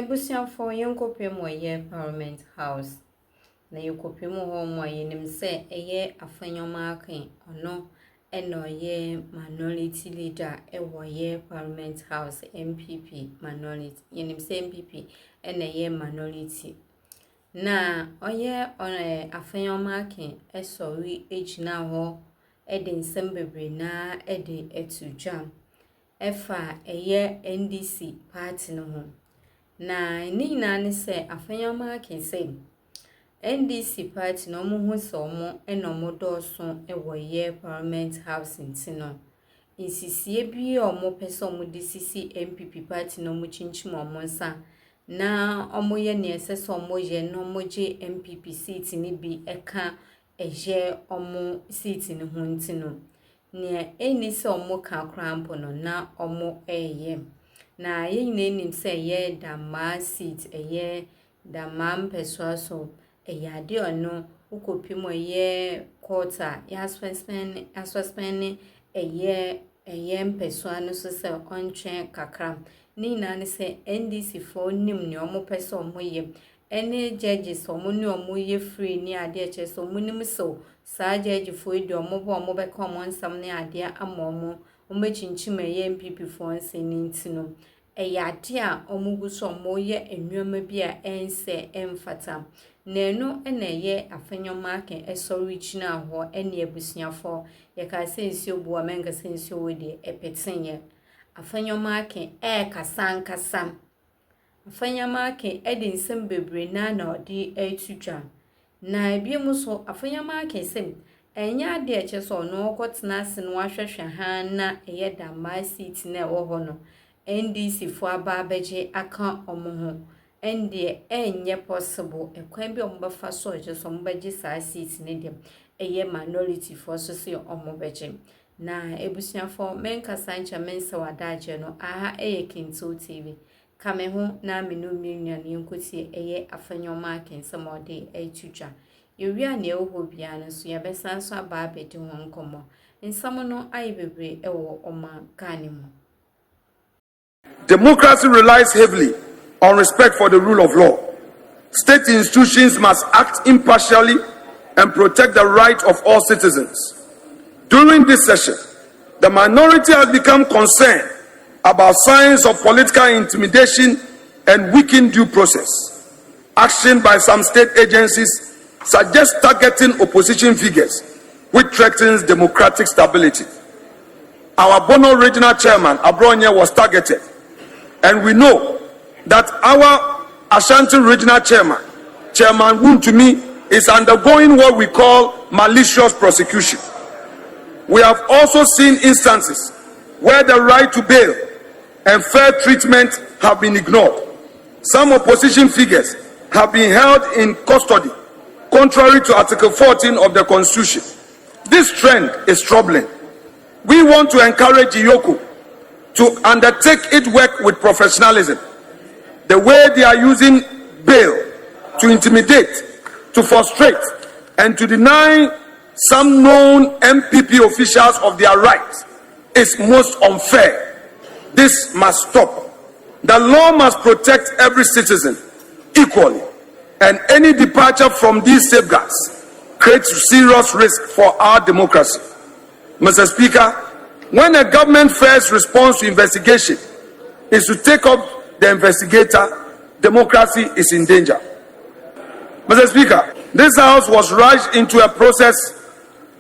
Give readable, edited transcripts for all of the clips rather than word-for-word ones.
Ebusiafo yenkopem ye Parliament House. Na yekopem ho mo yenim se eye Afenyo markin ono eno ye minority leader ewo ye Parliament House MPP minority. Yenim se MPP ene ye minority. Na oye Afenyo markin esori ejina ho ede nsem bebre na ede etujam. Efa eye NDC party no ho. Na ni nani se Afenyo markin se NDC party no mu hu so mo enomo doso ewo ye Parliament House ntino insisie bi omo pese omo DCC MPP party no mu chinchim omo nsa na omo ye ne esese omo ye no mo je MPP seat ni bi eka eje omo seat ni hu ntino ne eni se omo ka krampo no na omo eye na ye nim se ye dama seat eye dama mpeswa so eyade ono ukopimo ye quarter ya suspend eye mpeswa no so se ontwen kakra ni na ne se NDC fo nim ne omo pese omo ye ene judges omo ne omo ye free ni ade eche so omo nim so sa judge fo edi omo bo omo be ka omo nsam ne ade amomo omo chinchim ye MPP fo nse ni ntino eyade a omo guso omo ye enwoma bi a ense emfata nenu ene ye Afenyo markin esori china ho ene ebusiafo ye ka sensi obu amenga sensi odi epetenye Afenyo markin kasankasam Afenyo markin edi nsem bebre na odi etutwa na ebiemu so Afenyo markin sem enya ade eche so no kwotena ase no ahwehwe ha na eye da my seat na ewo ho no NDC fo aba beje aka omo ho ende enye possible ekwan bi omo befa so je so omo beje sa seat ne dem eye minority for so se omo beje na ebusiafo menka sancha mensa wadaje no aha eye Kinto TV kame ho na menu mienua ne nkotie eye Afenyo markin samode etutwa yewia ne ewo bia no so yebesa so aba abedi ho nkomo nsamo no ayi bebre ewo oma kanimo. Democracy relies heavily on respect for the rule of law. State institutions must act impartially and protect the rights of all citizens. During this session, the minority has become concerned about signs of political intimidation and weakened due process. Action by some state agencies suggests targeting opposition figures, which threatens democratic stability. Our Bono regional chairman, Abronye, was targeted, and we know that our Ashanti regional chairman, Chairman Wuntumi, is undergoing what we call malicious prosecution. We have also seen instances where the right to bail and fair treatment have been ignored. Some opposition figures have been held in custody, contrary to Article 14 of the Constitution. This trend is troubling. We want to encourage Iyoko to undertake its work with professionalism. The way they are using bail to intimidate, to frustrate, and to deny some known MPP officials of their rights is most unfair. This must stop. The law must protect every citizen equally, and any departure from these safeguards creates serious risk for our democracy. Mr. Speaker, when a government first response to investigation is to take up the investigator, democracy is in danger. Mr. Speaker, this House was rushed into a process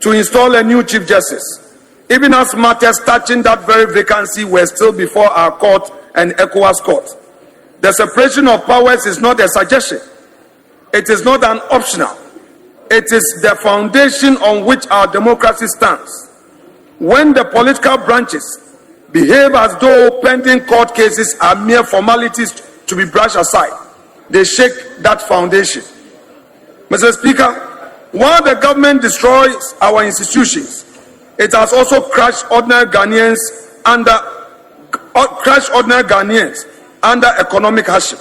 to install a new Chief Justice, even as matters touching that very vacancy were still before our court and Ecowas court. The separation of powers is not a suggestion. It is not an optional. It is the foundation on which our democracy stands. When the political branches behave as though pending court cases are mere formalities to be brushed aside, they shake that foundation. Mr. Speaker, while the government destroys our institutions, it has also crushed ordinary Ghanaians under economic hardship.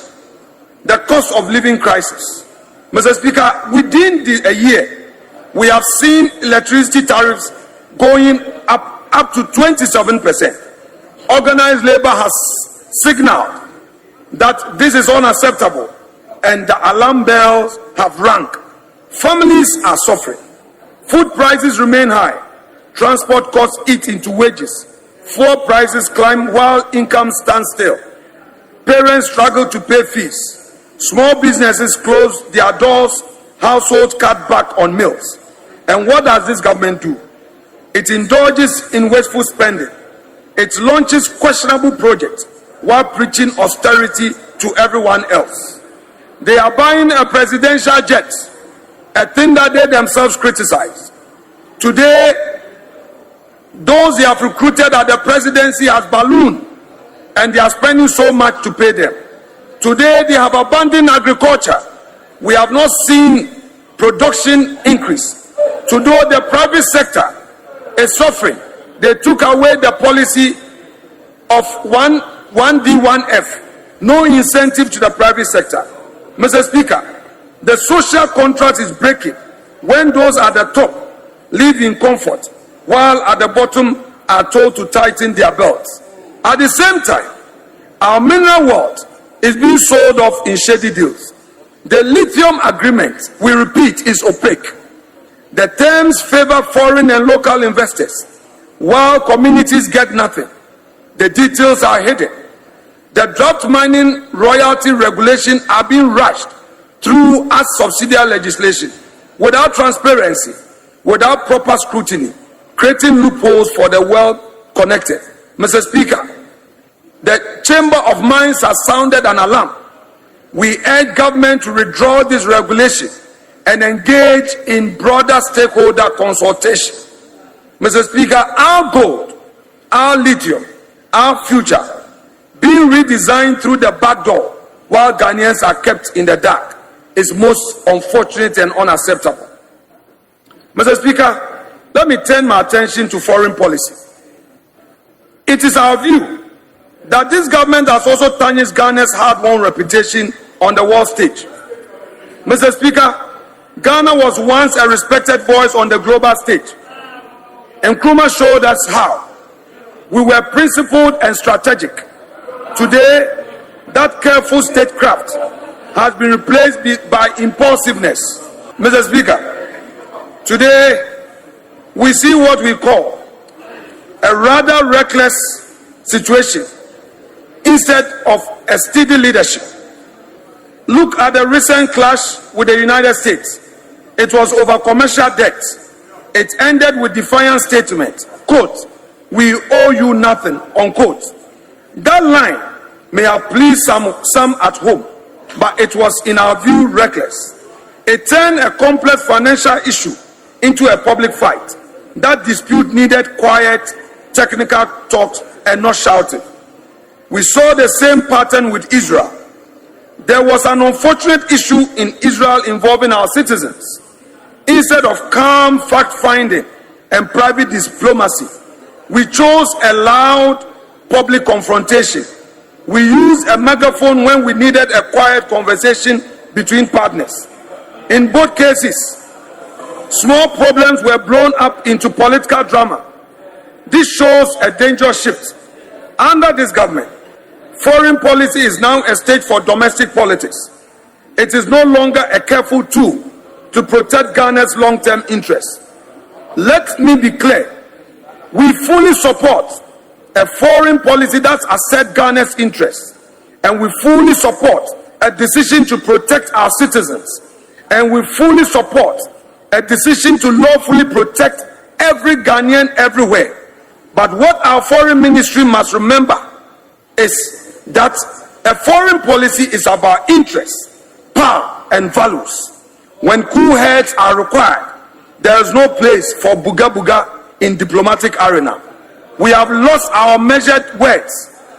The cost of living crisis. Mr. Speaker, within a year, we have seen electricity tariffs going up to 27%. Organized labor has signaled that this is unacceptable and the alarm bells have rung. Families are suffering. Food prices remain high. Transport costs eat into wages. Fuel prices climb while income stands still. Parents struggle to pay fees. Small businesses close their doors. Households cut back on meals. And what does this government do? It indulges in wasteful spending. It launches questionable projects while preaching austerity to everyone else. They are buying a presidential jet, a thing that they themselves criticize. Today, those they have recruited at the presidency has ballooned, and they are spending so much to pay them. Today, they have abandoned agriculture. We have not seen production increase. Today, the private sector is suffering. They took away the policy of 1D1F, no incentive to the private sector. Mr. Speaker, the social contract is breaking when those at the top live in comfort, while at the bottom are told to tighten their belts. At the same time, our mineral wealth is being sold off in shady deals. The lithium agreement, we repeat, is opaque. The terms favor foreign and local investors, while communities get nothing. The details are hidden. The draft mining royalty regulation are being rushed through as subsidiary legislation without transparency, without proper scrutiny, creating loopholes for the well-connected. Mr. Speaker, the Chamber of Mines has sounded an alarm. We urge government to withdraw this regulation and engage in broader stakeholder consultation. Mr. Speaker, our gold, our lithium, our future being redesigned through the back door while Ghanaians are kept in the dark is most unfortunate and unacceptable. Mr. Speaker, let me turn my attention to foreign policy. It is our view that this government has also tarnished Ghana's hard-won reputation on the world stage. Mr. Speaker, Ghana was once a respected voice on the global stage. Nkrumah showed us how. We were principled and strategic. Today, that careful statecraft has been replaced by impulsiveness. Mr. Speaker, today we see what we call a rather reckless situation instead of a steady leadership. Look at the recent clash with the United States. It was over commercial debt. It ended with defiant statement, quote, "We owe you nothing," unquote. That line may have pleased some at home, but it was, in our view, reckless. It turned a complex financial issue into a public fight. That dispute needed quiet, technical talks and not shouting. We saw the same pattern with Israel. There was an unfortunate issue in Israel involving our citizens. Instead of calm fact-finding and private diplomacy, we chose a loud public confrontation. We used a megaphone when we needed a quiet conversation between partners. In both cases, small problems were blown up into political drama. This shows a dangerous shift. Under this government, foreign policy is now a stage for domestic politics. It is no longer a careful tool to protect Ghana's long-term interests. Let me be clear. We fully support a foreign policy that asserts Ghana's interests, and we fully support a decision to protect our citizens, and we fully support a decision to lawfully protect every Ghanaian everywhere. But what our foreign ministry must remember is that a foreign policy is about interests, power, and values. When cool heads are required, there is no place for buga in diplomatic arena. We have lost our measured words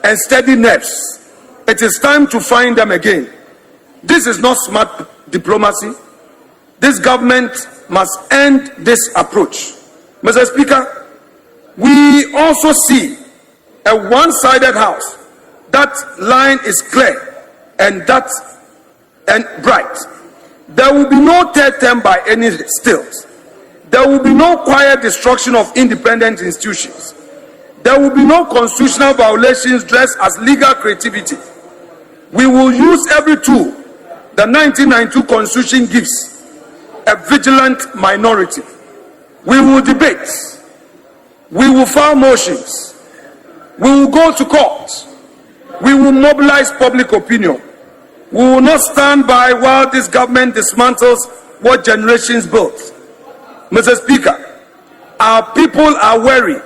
and steady nerves. It is time to find them again. This is not smart diplomacy. This government must end this approach. Mr. Speaker, we also see a one-sided house. That line is clear and bright. There will be no third term by any stills. There will be no quiet destruction of independent institutions. There will be no constitutional violations dressed as legal creativity. We will use every tool the 1992 Constitution gives a vigilant minority. We will debate. We will file motions. We will go to court. We will mobilize public opinion. We will not stand by while this government dismantles what generations built. Mr. Speaker, our people are weary,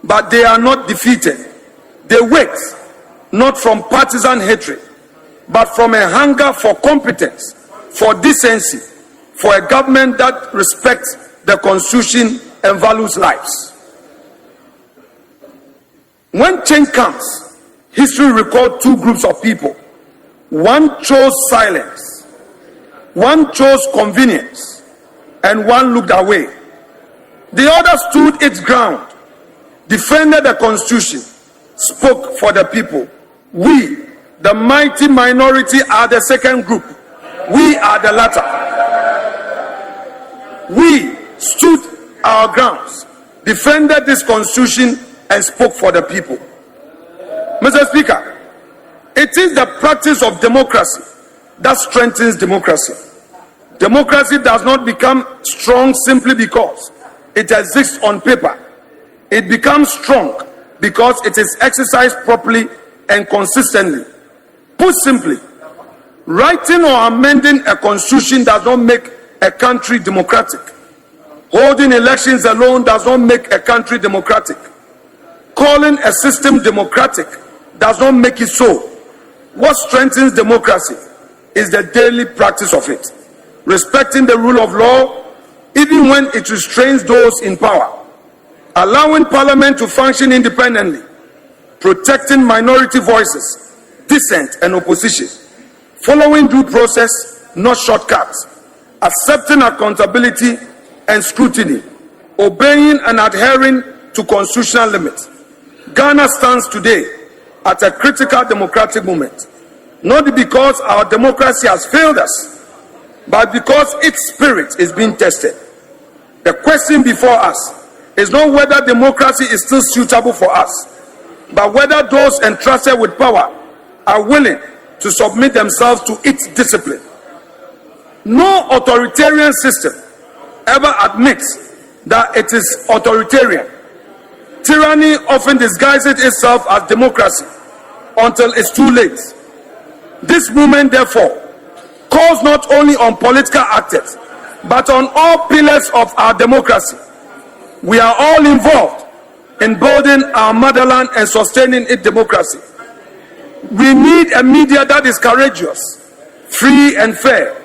but they are not defeated. They wait, not from partisan hatred, but from a hunger for competence, for decency, for a government that respects the Constitution and values lives. When change comes, history records two groups of people. One chose silence, one chose convenience, and one looked away. The other stood its ground, defended the Constitution, spoke for the people. We, the mighty minority, are the second group. We are the latter. We stood our grounds, defended this Constitution, and spoke for the people. Mr. Speaker, it is the practice of democracy that strengthens democracy. Democracy does not become strong simply because it exists on paper. It becomes strong because it is exercised properly and consistently. Put simply, writing or amending a constitution does not make a country democratic. Holding elections alone does not make a country democratic. Calling a system democratic does not make it so. What strengthens democracy is the daily practice of it. Respecting the rule of law, even when it restrains those in power. Allowing parliament to function independently. Protecting minority voices, dissent and opposition. Following due process, not shortcuts. Accepting accountability and scrutiny. Obeying and adhering to constitutional limits. Ghana stands today at a critical democratic moment, not because our democracy has failed us, but because its spirit is being tested. The question before us is not whether democracy is still suitable for us, but whether those entrusted with power are willing to submit themselves to its discipline. No authoritarian system ever admits that it is authoritarian. Tyranny often disguises itself as democracy until it's too late. This movement, therefore, calls not only on political actors, but on all pillars of our democracy. We are all involved in building our motherland and sustaining its democracy. We need a media that is courageous, free and fair.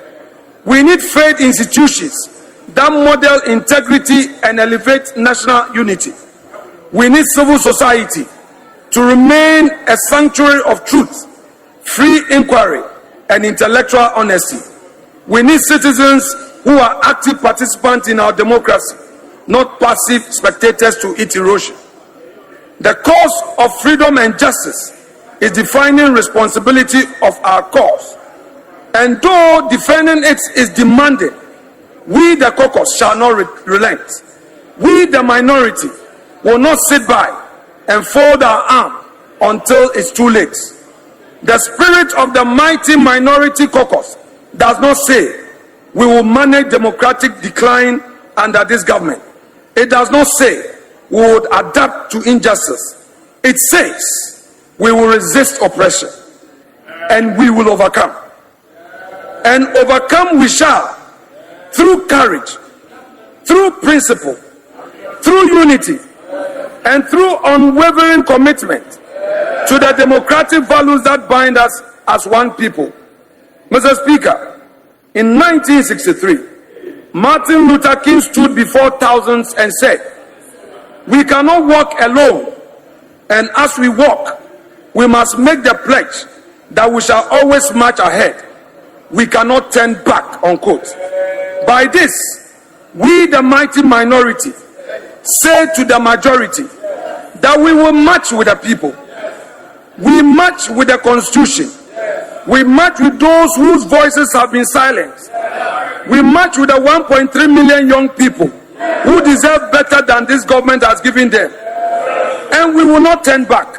We need faith institutions that model integrity and elevate national unity. We need civil society to remain a sanctuary of truth, free inquiry, and intellectual honesty. We need citizens who are active participants in our democracy, not passive spectators to its erosion. The cause of freedom and justice is defining responsibility of our cause. And though defending it is demanded, we the caucus shall not relent. We the minority will not sit by and fold our arm until it's too late. The spirit of the mighty minority caucus does not say we will manage democratic decline under this government. It does not say we would adapt to injustice. It says we will resist oppression and we will overcome. And overcome we shall through courage, through principle, through unity, and through unwavering commitment to the democratic values that bind us as one people. Mr. Speaker, in 1963, Martin Luther King stood before thousands and said, "We cannot walk alone, and as we walk, we must make the pledge that we shall always march ahead. We cannot turn back," unquote. By this, we the mighty minority say to the majority that we will march with the people. We march with the Constitution. We march with those whose voices have been silenced. We march with the 1.3 million young people who deserve better than this government has given them. And we will not turn back.